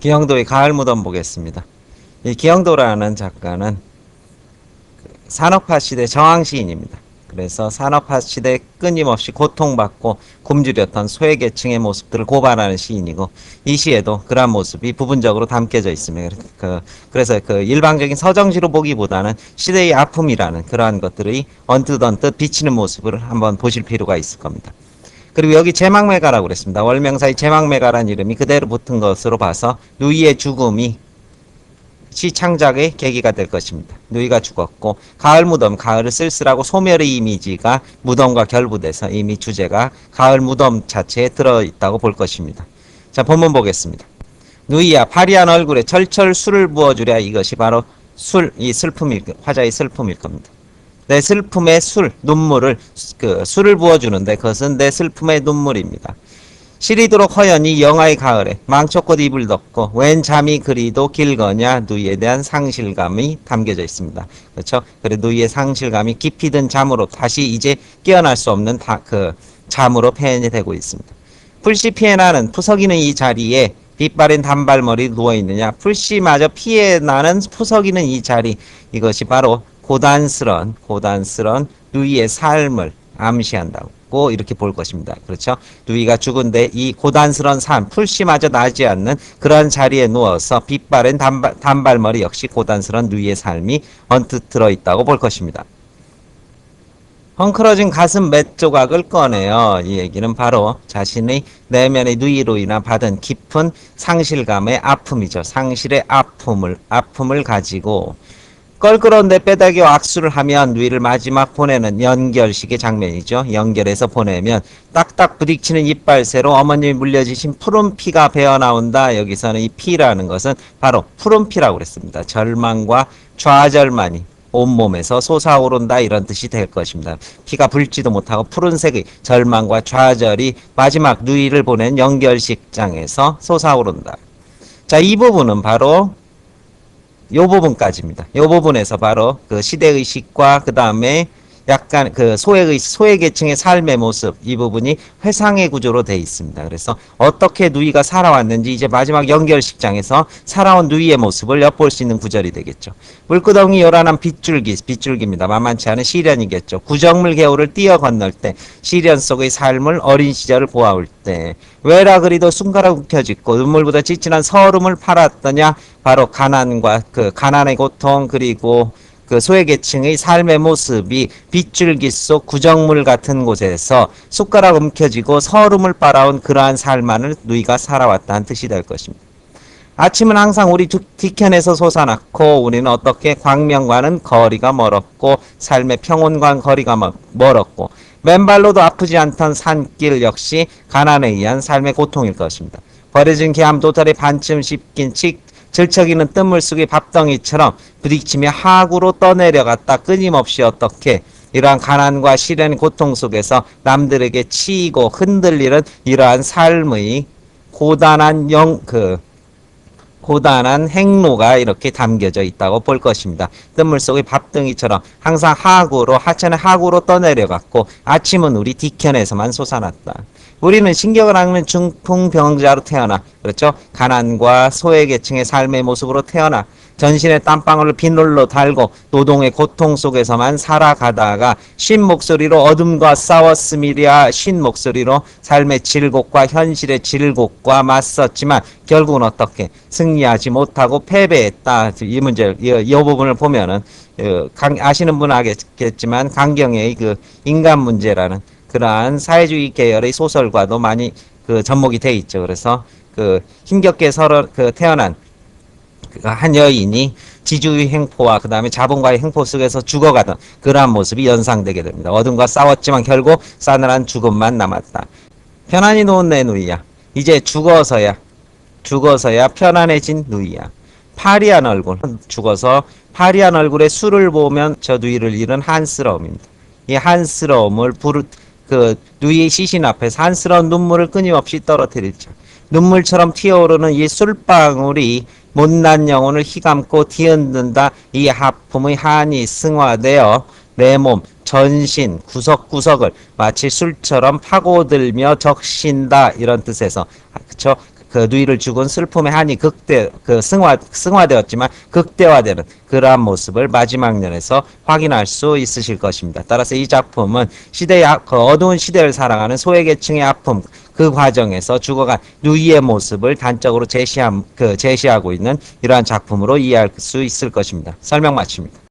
기영도의 가을 무덤 보겠습니다. 이 기영도라는 작가는 산업화 시대 저항 시인입니다. 그래서 산업화 시대 끊임없이 고통받고 굶주렸던 소외계층의 모습들을 고발하는 시인이고, 이 시에도 그러한 모습이 부분적으로 담겨져 있습니다. 그래서 일방적인 서정시로 보기보다는 시대의 아픔이라는 그러한 것들이 언뜻 비치는 모습을 한번 보실 필요가 있을 겁니다. 그리고 여기 제막매가라고 그랬습니다. 월명사의 제막매가라는 이름이 그대로 붙은 것으로 봐서 누이의 죽음이 시 창작의 계기가 될 것입니다. 누이가 죽었고, 가을 무덤, 가을을 쓸쓸하고 소멸의 이미지가 무덤과 결부돼서 이미 주제가 가을 무덤 자체에 들어있다고 볼 것입니다. 자, 본문 보겠습니다. 누이야, 파리한 얼굴에 철철 술을 부어주랴. 이것이 바로 이 화자의 슬픔일 겁니다. 내 슬픔의 눈물을, 술을 부어주는데 그것은 내 슬픔의 눈물입니다. 시리도록 허연히 영하의 가을에 망초꽃 잎을 덮고 웬 잠이 그리도 길거냐. 누이에 대한 상실감이 담겨져 있습니다. 그렇죠? 그래 누이의 상실감이 깊이 든 잠으로 다시 이제 깨어날 수 없는 잠으로 표현이 되고 있습니다. 풀씨 피해 나는 푸석이는 이 자리에 빛바랜 단발머리 누워있느냐. 풀씨마저 피해 나는 푸석이는 이 자리, 이것이 바로 고단스런 누이의 삶을 암시한다고 이렇게 볼 것입니다. 그렇죠? 누이가 죽은데 이 고단스런 삶, 풀씨마저 나지 않는 그런 자리에 누워서 빛바랜 단발머리 역시 고단스런 누이의 삶이 언뜻 들어있다고 볼 것입니다. 헝클어진 가슴 몇 조각을 꺼내요. 이 얘기는 바로 자신의 내면의 누이로 인한 받은 깊은 상실감의 아픔이죠. 상실의 아픔을 가지고 껄끄러운 내 뼈다귀와 악수를 하면 누이를 마지막 보내는 연결식의 장면이죠. 연결해서 보내면 딱딱 부딪히는 이빨새로 어머님이 물려주신 푸른 피가 배어나온다. 여기서는 이 피라는 것은 바로 푸른 피라고 그랬습니다. 절망과 좌절만이 온몸에서 솟아오른다, 이런 뜻이 될 것입니다. 피가 불지도 못하고 푸른색의 절망과 좌절이 마지막 누이를 보낸 연결식장에서 솟아오른다. 자, 이 부분은 바로 요 부분까지입니다. 요 부분에서 바로 그 시대의식과 그 다음에 약간 그 소외계층의 삶의 모습, 이 부분이 회상의 구조로 되어 있습니다. 그래서 어떻게 누이가 살아왔는지 이제 마지막 연결식장에서 살아온 누이의 모습을 엿볼 수 있는 구절이 되겠죠. 물구덩이 요란한 빗줄기입니다. 만만치 않은 시련이겠죠. 구정물 개울을 뛰어 건널 때, 시련 속의 삶을 어린 시절을 보아올 때, 왜라 그리도 숨가락 움켜쥐고 눈물보다 찌찌난 서름을 팔았더냐. 바로 가난의 고통, 그리고 그 소외계층의 삶의 모습이 빗줄기 속 구정물 같은 곳에서 숟가락 움켜쥐고 서름을 빨아온 그러한 삶만을 누이가 살아왔다는 뜻이 될 것입니다. 아침은 항상 우리 뒤편에서 솟아났고, 우리는 어떻게 광명과는 거리가 멀었고, 삶의 평온과는 거리가 멀었고, 맨발로도 아프지 않던 산길 역시 가난에 의한 삶의 고통일 것입니다. 버려진 개암 도탈에 반쯤 씹긴 질척이는 뜬물 속의 밥덩이처럼 부딪히며 하구로 떠내려갔다 끊임없이 어떻게 이러한 가난과 시련 고통 속에서 남들에게 치이고 흔들리는 이러한 삶의 고단한 행로가 이렇게 담겨져 있다고 볼 것입니다. 뜬물 속의 밥덩이처럼 항상 하천의 하구로 떠내려갔고, 아침은 우리 뒤편에서만 솟아났다. 우리는 신경을 앓는 중풍병자로 태어나, 그렇죠? 가난과 소외계층의 삶의 모습으로 태어나 전신의 땀방울을 비늘로 달고 노동의 고통 속에서만 살아가다가 쉰 목소리로 어둠과 싸웠음이랴. 쉰 목소리로 삶의 질곡과 현실의 질곡과 맞섰지만 결국은 어떻게 승리하지 못하고 패배했다. 이 문제, 이 부분을 보면은 아시는 분은 알겠지만 강경의 그 인간 문제라는 그러한 사회주의 계열의 소설과도 많이 접목이 돼 있죠. 그래서 힘겹게 태어난 한 여인이 지주의 행포와 그 다음에 자본가의 행포 속에서 죽어가던 그러한 모습이 연상되게 됩니다. 어둠과 싸웠지만 결국 싸늘한 죽음만 남았다. 편안히 놓은 내 누이야. 이제 죽어서야 편안해진 누이야. 파리한 얼굴, 죽어서 파리한 얼굴에 술을 보면 저 누이를 잃은 한스러움입니다. 이 한스러움을 누이의 시신 앞에서 한스러운 눈물을 끊임없이 떨어뜨리죠. 눈물처럼 튀어오르는 이 술방울이 못난 영혼을 휘감고 뒤흔든다. 이 하품의 한이 승화되어 내 몸, 전신, 구석구석을 마치 술처럼 파고들며 적신다. 이런 뜻에서, 그쵸? 그 누이를 죽은 슬픔의 한이 승화되었지만 극대화되는 그러한 모습을 마지막 년에서 확인할 수 있으실 것입니다. 따라서 이 작품은 그 어두운 시대를 살아가는 소외계층의 아픔, 그 과정에서 죽어간 누이의 모습을 단적으로 제시하고 있는 이러한 작품으로 이해할 수 있을 것입니다. 설명 마칩니다.